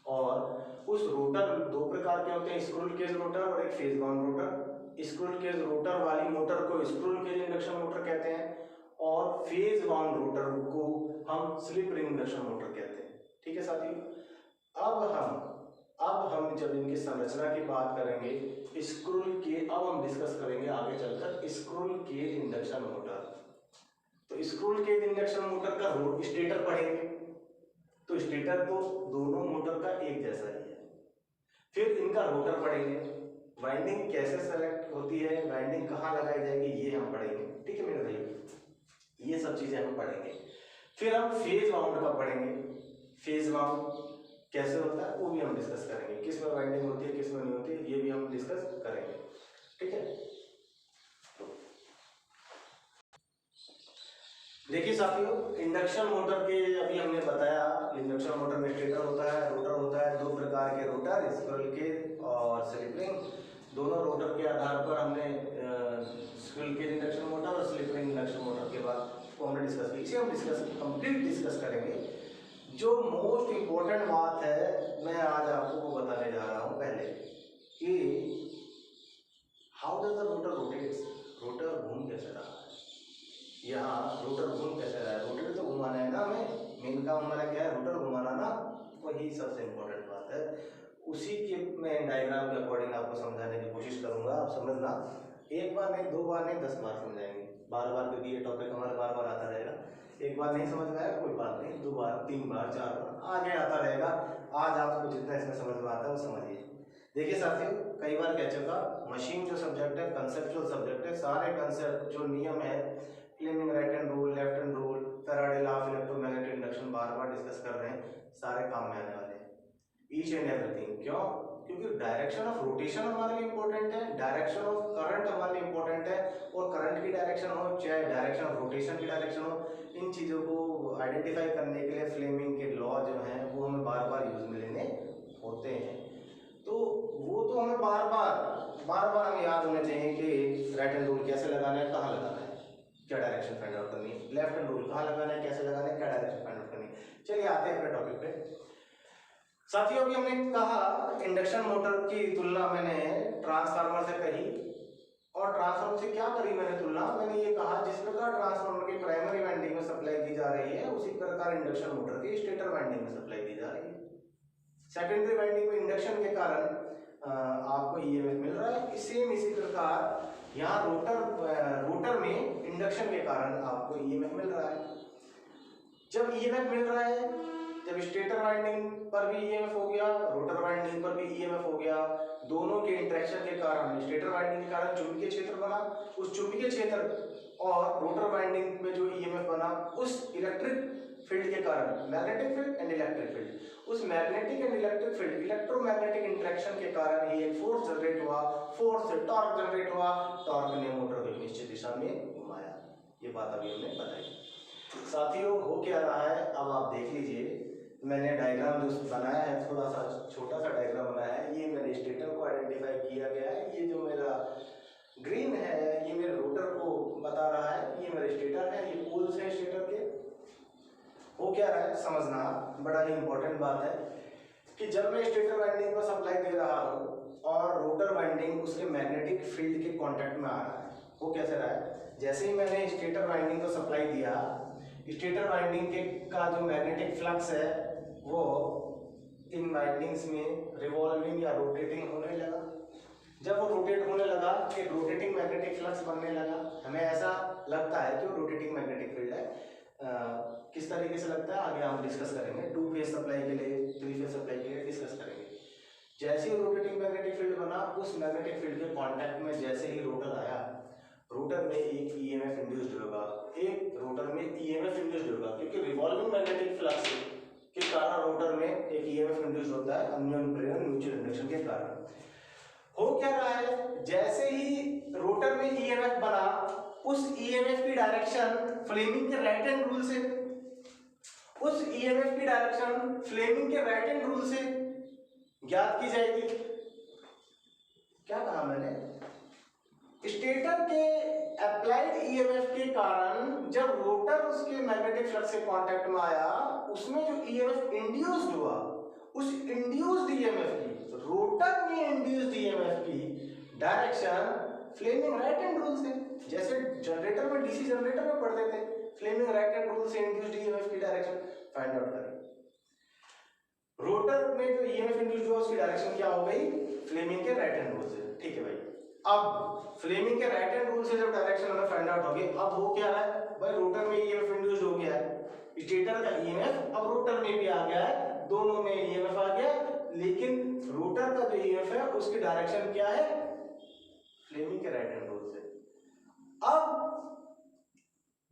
और उस रोटर दो प्रकार के होते हैं, स्क्रूल केज रोटर और एक phase bound rotor. Squirrel cage rotor वाली मोटर को स्क्रूल केज इंडक्शन मोटर कहते हैं और फेज बाउंड रोटर को हम स्लिप रिंग इंडक्शन मोटर कहते हैं। ठीक है साथियों, अब हम जब इनकी संरचना की बात करेंगे स्क्रूल के, अब हम डिस्कस करेंगे आगे चलकर स्क्रूल केज इंडक्शन मोटर। तो स्क्रूल केज इंडक्शन मोटर का स्टेटर पढ़ेंगे, तो स्टेटर तो दोनों मोटर का एक जैसा ही है। फिर इनका रोटर पढ़ेंगे, वाइंडिंग कैसे सेलेक्ट होती है, वाइंडिंग कहाँ लगाई जाएगी, ये हम पढ़ेंगे। ठीक है मेरे भाई, ये सब चीजें हम पढ़ेंगे। फिर हम फेज बाउंड का पढ़ेंगे, फेज बाउंड कैसे होता है वो भी हम डिस्कस करेंगे, किस में वाइंडिंग होती है किस में नहीं होती है, ये भी हम डिस्कस करेंगे। ठीक है, देखिए साथियों, इंडक्शन मोटर के अभी हमने बताया, इंडक्शन मोटर में स्टेटर होता है, रोटर होता है, दो प्रकार के रोटर, स्क्रूल केज और स्लिप रिंग। दोनों रोटर के आधार पर हमने स्क्रूल केज इंडक्शन मोटर और स्लिप रिंग इंडक्शन मोटर के बाद को हमने डिस्कस की। इसे हम कंप्लीट डिस्कस करेंगे। जो मोस्ट इम्पोर्टेंट बात है मैं आज आपको वो बताने जा रहा हूँ पहले कि how does the rotor rotates, rotor घूम कैसे रहा है, यहाँ रोटर घूम कैसे रहा है, रोटर तो घुमाना है ना, हमें मेन काम हमारा क्या है, रोटर घुमाना ना, वही सबसे इम्पोर्टेंट बात है। उसी के मैं डायग्राम के अकॉर्डिंग आपको समझाने की कोशिश करूंगा, आप समझना, एक बार नहीं, दो बार नहीं, 10 बार समझाएंगे, बार बार, क्योंकि ये टॉपिक हमारे बार बार आता रहेगा। एक बार नहीं समझ में आया कोई बात नहीं, 2 बार 3 बार 4 बार आगे आता रहेगा। आज आपको जितना इसमें समझ में आता है वो समझिए। देखिए साथियों, कई बार कह चुका, मशीन जो सब्जेक्ट है कंसेप्चुअल सब्जेक्ट है, सारे कंसेप्ट जो नियम है, Fleming right hand rule, left hand rule, Faraday law of electromagnetic induction बार बार डिस्कस कर रहे हैं, सारे काम में आने वाले हैं, ईच एंड एवरीथिंग। क्यों? क्योंकि डायरेक्शन ऑफ रोटेशन हमारे लिए इंपॉर्टेंट है, डायरेक्शन ऑफ करंट हमारे लिए इंपॉर्टेंट है, और करंट की डायरेक्शन हो चाहे डायरेक्शन ऑफ रोटेशन की डायरेक्शन हो, इन चीज़ों को आइडेंटिफाई करने के लिए फ्लेमिंग के लॉ जो हैं वो हमें बार बार यूज में लेने होते हैं। तो वो तो हमें बार बार हमें याद होने चाहिए कि राइट हैंड रूल कैसे लगाना है, कहाँ लगाना है, क्या डायरेक्शन फाइंड आउट करनी है, लेफ्ट हैंड रूल कहाँ लगाना है, कैसे लगाना है, क्या डायरेक्शन फाइंड आउट करनी है। चलिए आते हैं अपने टॉपिक पे। साथियों, अभी हमने कहा इंडक्शन मोटर की तुलना मैंने ट्रांसफार्मर से कही, और ट्रांसफार्मर से क्या करी मैंने तुलना, मैंने ये कहा जिस प्रकार ट्रांसफार्मर की प्राइमरी वाइंडिंग में सप्लाई दी जा रही है उसी प्रकार इंडक्शन मोटर की स्टेटर वाइंडिंग में सप्लाई दी जा रही है। सेकेंडरी वाइंडिंग में इंडक्शन के कारण आपको ईएमएफ मिल रहा है, सेम इसी प्रकार यहाँ रोटर में इंडक्शन के कारण आपको ईएमएफ मिल रहा है। जब ईएमएफ मिल रहा है, जब स्टेटर वाइंडिंग पर भी ईएमएफ हो गया, रोटर वाइंडिंग पर भी ईएमएफ हो गया, दोनों के इंटरेक्शन के कारण स्टेटर वाइंडिंग के कारण चुंबकीय क्षेत्र बना, उस चुंबकीय क्षेत्र और रोटर वाइंडिंग में जो ईएमएफ बना उस इलेक्ट्रिक फील्ड के कारण, magnetic field and electric field, उस magnetic and electric field electromagnetic interaction के कारण ही एक फोर्स जनरेट हुआ, फोर्स से टॉर्क जनरेट हुआ, टॉर्क ने मोटर को एक निश्चित दिशा में घुमाया। ये बात अभी हमने बताई। साथियों, हो क्या रहा है अब आप देख लीजिए, मैंने डायग्राम जो बनाया है, थोड़ा सा छोटा सा डायग्राम बनाया है, ये मेरे स्टेटर को आइडेंटिफाई किया गया है, ये जो मेरा ग्रीन है ये मेरे रोटर को बता रहा है, ये मेरे स्टेटर है, ये पोल्स है स्टेटर के। हो क्या रहा है समझना, बड़ा ही इंपॉर्टेंट बात है कि जब मैं स्टेटर वाइंडिंग को सप्लाई दे रहा हूँ और रोटर वाइंडिंग उसके मैग्नेटिक फील्ड के कांटेक्ट में आ रहा है, वो कैसे रहा है, जैसे ही मैंने स्टेटर वाइंडिंग को सप्लाई दिया, स्टेटर वाइंडिंग के का जो मैग्नेटिक फ्लक्स है वो इन वाइंडिंग्स में रिवॉल्विंग या रोटेटिंग होने लगा। जब वो रोटेट होने लगा, एक रोटेटिंग मैग्नेटिक फ्लक्स बनने लगा। हमें ऐसा लगता है कि वो रोटेटिंग मैग्नेटिक फील्ड है। किस तरीके से लगता है आगे हम डिस्कस करेंगे, 2 फेज सप्लाई के लिए, 3 फेज सप्लाई के लिए डिस्कस करेंगे। जैसे ही रोटेटिंग मैग्नेटिक फील्ड बना, उस मैग्नेटिक फील्ड के कांटेक्ट में जैसे ही रोटर आया, रोटर में एक ईएमएफ इंड्यूस्ड होगा, एक रोटर में ईएमएफ इंड्यूस्ड होगा, क्योंकि रिवॉल्विंग मैग्नेटिक फ्लक्स के कारण रोटर में एक ईएमएफ इंड्यूस्ड होता है अन्योन्य प्रेरण म्यूचुअल इंडक्शन के कारण। हो क्या रहा है, जैसे ही रोटर में ईएमएफ बना, उस ईएमएफ की डायरेक्शन फ्लेमिंग के राइट हैंड रूल से, उस ईएमएफ की डायरेक्शन फ्लेमिंग के राइट हैंड रूल से ज्ञात की जाएगी। क्या कहा मैंने, स्टेटर के अप्लाइड ईएमएफ के कारण जब रोटर उसके मैग्नेटिक फ्लक्स के कांटेक्ट में आया, उसमें जो ईएमएफ इंड्यूस्ड हुआ, उस इंड्यूस्ड ईएमएफ की, रोटर में इंड्यूस्ड ईएमएफ की direction Fleming right hand rule से, जैसे जनरेटर में, डीसी जनरेटर में पढ़ते थे, फ्लेमिंग राइट हैंड रूल से इंड्यूस्ड ईएमएफ की डायरेक्शन फाइंड आउट करें। रोटर में जो ईएमएफ इंड्यूस्ड हुआ उसकी डायरेक्शन क्या हो गई, फ्लेमिंग के राइट हैंड रूल से। ठीक है भाई, अब फ्लेमिंग के राइट हैंड रूल से जब डायरेक्शन हमें फाइंड आउट हो गई, अब हो क्या रहा है भाई, रोटर में ईएमएफ इंड्यूस्ड हो गया है, स्टेटर का ईएमएफ अब रोटर में भी आ गया है, दोनों में ईएमएफ आ गया, लेकिन रोटर का जो ईएमएफ है उसकी डायरेक्शन क्या है, फ्लेमिंग के राइट हैंड रूल से। अब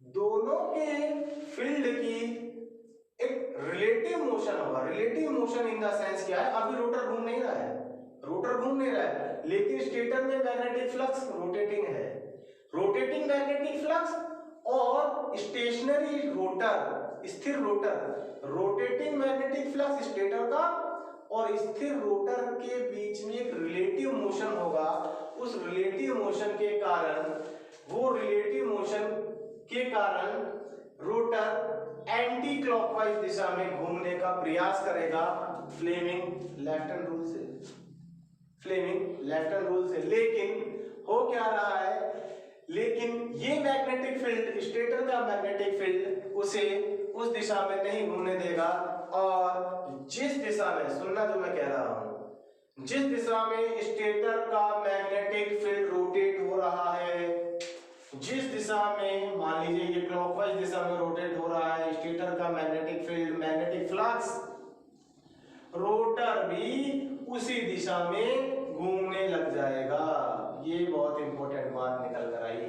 दोनों के फील्ड की एक रिलेटिव मोशन होगा। Relative motion in the sense क्या है, अभी रोटर घूम नहीं रहा है, रोटर घूम नहीं रहा है, लेकिन स्टेटर में मैग्नेटिक फ्लक्स रोटेटिंग है। रोटेटिंग मैग्नेटिक फ्लक्स और स्टेशनरी रोटर, स्थिर rotor, rotating magnetic flux stator का और स्थिर रोटर के बीच में एक रिलेटिव मोशन होगा। उस रिलेटिव मोशन के कारण, वो रिलेटिव मोशन के कारण रोटर एंटी क्लॉकवाइज दिशा में घूमने का प्रयास करेगा, फ्लेमिंग लेफ्ट हैंड रूल से, फ्लेमिंग लेफ्ट हैंड रूल से। लेकिन हो क्या रहा है, लेकिन ये मैग्नेटिक फील्ड, स्टेटर का मैग्नेटिक फील्ड उसे उस दिशा में नहीं घूमने देगा, और जिस दिशा में, सुनना जो मैं कह रहा हूं, जिस दिशा में स्टेटर का मैग्नेटिक फील्ड रोटेट हो रहा है, जिस दिशा में, मान लीजिए ये क्लॉकवाइज दिशा में रोटेट हो रहा है स्टेटर का magnetic field, magnetic flux, rotor भी उसी दिशा में घूमने लग जाएगा। ये बहुत इंपॉर्टेंट बात निकल कर आई।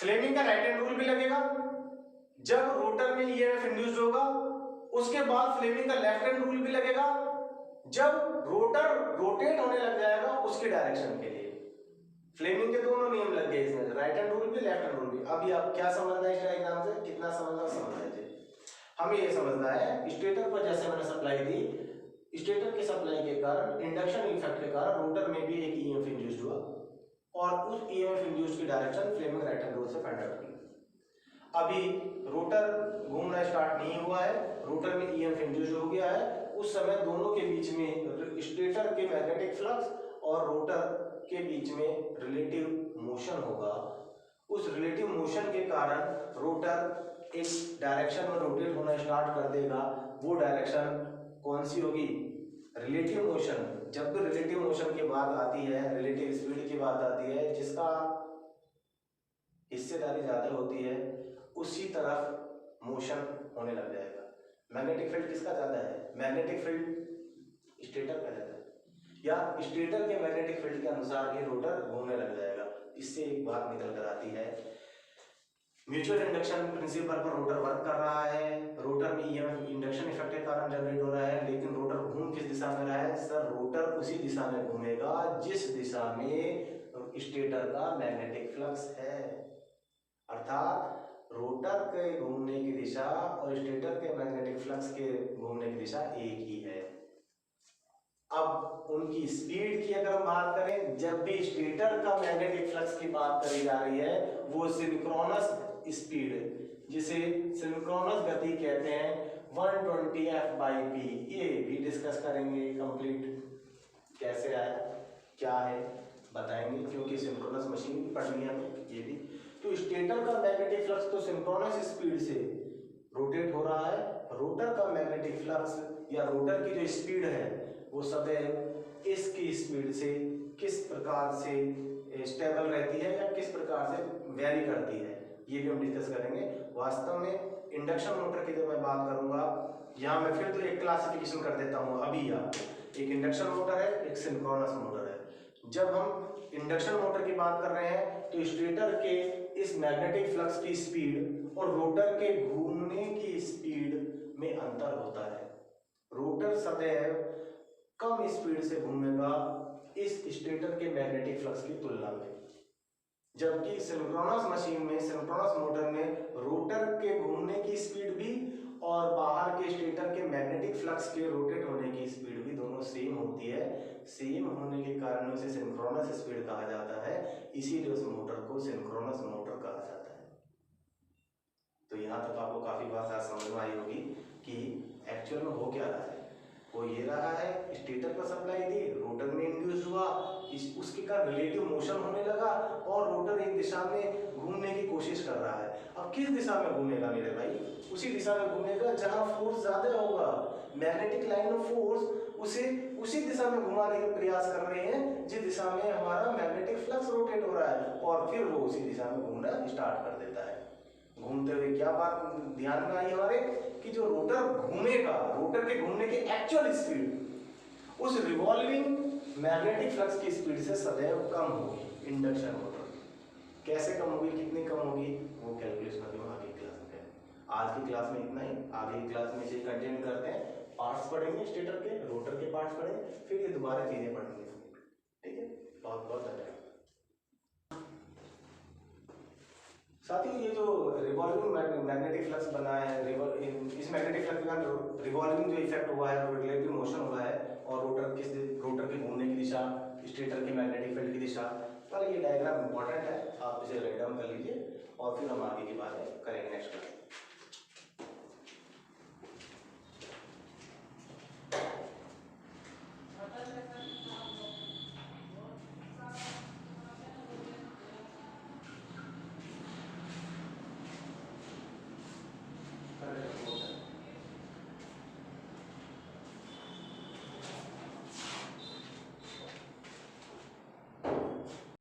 फ्लेमिंग का राइट हैंड रूल भी लगेगा जब रोटर में ईएमएफ इंड्यूस्ड होगा, उसके बाद फ्लेमिंग का लेफ्ट हैंड रूल भी लगेगा जब रोटर रोटेट होने लग जाएगा उसकी डायरेक्शन के लिए। फ्लेमिंग के दोनों नियम लग गए इसमें, राइट हैंड रूल भी, लेफ्ट हैंड रूल भी। अभी आप क्या समझना है इस डायग्राम से, कितना समझना है हमें ये समझना है, स्टेटर पर जैसे मैंने सप्लाई दी, स्टेटर की सप्लाई के कारण, इंडक्शन इफेक्ट के कारण रोटर में भी एक ईएमएफ इंड्यूस्ड हुआ, और उस ईएमएफ इंड्यूस्ड की direction Fleming right hand rule से फाइंड आउट की। अभी रोटर घूमना स्टार्ट नहीं हुआ है, रोटर में ईएमएफ इंड्यूस्ड हो गया है, उस समय दोनों के बीच में, स्टेटर के मैग्नेटिक फ्लक्स और रोटर के बीच में रिलेटिव मोशन होगा। उस रिलेटिव मोशन के कारण रोटर एक डायरेक्शन में रोटेट होना स्टार्ट कर देगा। वो डायरेक्शन कौन सी होगी, रिलेटिव मोशन। जब भी रिलेटिव मोशन की बात आती है, रिलेटिव स्पीड की बात आती है, जिसका हिस्सेदारी ज्यादा होती है उसी तरफ मोशन होने लग जाएगा। मैग्नेटिक फील्ड किसका ज्यादा है, मैग्नेटिक फील्ड स्टेटर का ज्यादा है, या स्टेटर के मैग्नेटिक फील्ड के अनुसार ही रोटर घूमने लग जाएगा। इससे एक बात निकल कर आती है, म्यूचुअल इंडक्शन प्रिंसिपल पर रोटर वर्क कर रहा है, रोटर में ईएमएफ इंडक्शन इफेक्ट के कारण जनरेट हो रहा है, लेकिन रोटर घूम किस दिशा में रहा है सर, रोटर उसी दिशा में घूमेगा जिस दिशा में स्टेटर का मैग्नेटिक फ्लक्स है। अर्थात रोटर के घूमने की दिशा और स्टेटर के मैग्नेटिक फ्लक्स के घूमने की दिशा एक ही है। अब उनकी स्पीड की अगर हम बात करें, जब भी स्टेटर का मैग्नेटिक फ्लक्स की बात करी जा रही है, वो सिंक्रोनस स्पीड, जिसे सिंक्रोनस गति कहते हैं, 120 f/p। ये भी डिस्कस करेंगे कंप्लीट, कैसे आया क्या है। बताएंगे, क्योंकि सिंक्रोनस मशीन भी पढ़नी है हमें ये भी। तो स्टेटर का मैग्नेटिक फ्लक्स तो सिंक्रोनस स्पीड से रोटेट हो रहा है, रोटर का मैग्नेटिक फ्लक्स या रोटर की जो स्पीड है वो सदैव इसकी स्पीड से किस प्रकार से स्टेबल रहती है या किस प्रकार से वेरी करती है, ये भी हम डिस्कस करेंगे। वास्तव में इंडक्शन मोटर की जब मैं बात करूंगा, यहाँ मैं फिर तो एक क्लासिफिकेशन कर देता हूँ अभी एक इंडक्शन मोटर है, एक सिंक्रोनस मोटर है। जब हम इंडक्शन मोटर की बात कर रहे हैं तो स्टेटर के इस मैग्नेटिक फ्लक्स की स्पीड और रोटर के घूमने की स्पीड में अंतर होता है। रोटर सदैव कम स्पीड से घूमेगा इस स्टेटर के मैग्नेटिक फ्लक्स की तुलना में, जबकि सिंक्रोनस मशीन में, सिंक्रोनस मोटर में रोटर के घूमने की स्पीड भी और बाहर के स्टेटर के मैग्नेटिक फ्लक्स के रोटेट होने की स्पीड भी दोनों सेम होती है। सेम होने के कारण उसे सिंक्रोनस स्पीड कहा जाता है, इसीलिए उस मोटर को सिंक्रोनस मोटर कहा जाता है। तो यहाँ तक आपको काफी बात समझ में आई होगी कि एक्चुअल में हो क्या रहा है। वो ये रहा है, स्टेटर पर सप्लाई दी, रोटर में इंड्यूस हुआ, उसके का रिलेटिव मोशन होने लगा और रोटर एक दिशा में घूमने की कोशिश कर रहा है। अब किस दिशा में घूमेगा मेरे भाई? उसी दिशा में घूमेगा जहां फोर्स ज्यादा होगा। मैग्नेटिक लाइन ऑफ फोर्स उसे उसी दिशा में घुमाने का प्रयास कर रहे हैं जिस दिशा में हमारा मैग्नेटिक फ्लक्स रोटेट हो रहा है, और फिर वो उसी दिशा में घूमना स्टार्ट कर देता है। घूमते हुए क्या बात ध्यान में आई हमारे कि जो रोटर घूमेगा, रोटर के घूमने की एक्चुअल स्पीड उस रिवॉल्विंग मैग्नेटिक फ्लक्स की स्पीड से सदैव कम होगी। इंडक्शन मोटर कैसे कम होगी, कितनी कम होगी, वो कैलकुलेशन अभी हम आगे क्लास में करेंगे। आज की क्लास में इतना ही, आगे की क्लास में इसे कंटिन्यू करते हैं। पार्ट्स पढ़ेंगे स्टेटर के, रोटर के पार्ट्स पढ़ेंगे, फिर ये दोबारा चीजें पढ़ेंगे। ठीक है, बहुत बहुत धन्यवाद। साथियों, ये जो रिवॉल्विंग मैग्नेटिक फ्लक्स बना है, इस मैग्नेटिक फ्लक्स का रिवॉल्विंग जो इफेक्ट हुआ है, रिलेटिव मोशन हुआ है, और रोटर के घूमने की दिशा, स्टेटर के मैग्नेटिक फील्ड की दिशा पर, ये डायग्राम इंपॉर्टेंट है, आप इसे राइट डाउन कर लीजिए और फिर हम आगे की बातें करेंगे नेक्स्ट क्लास में।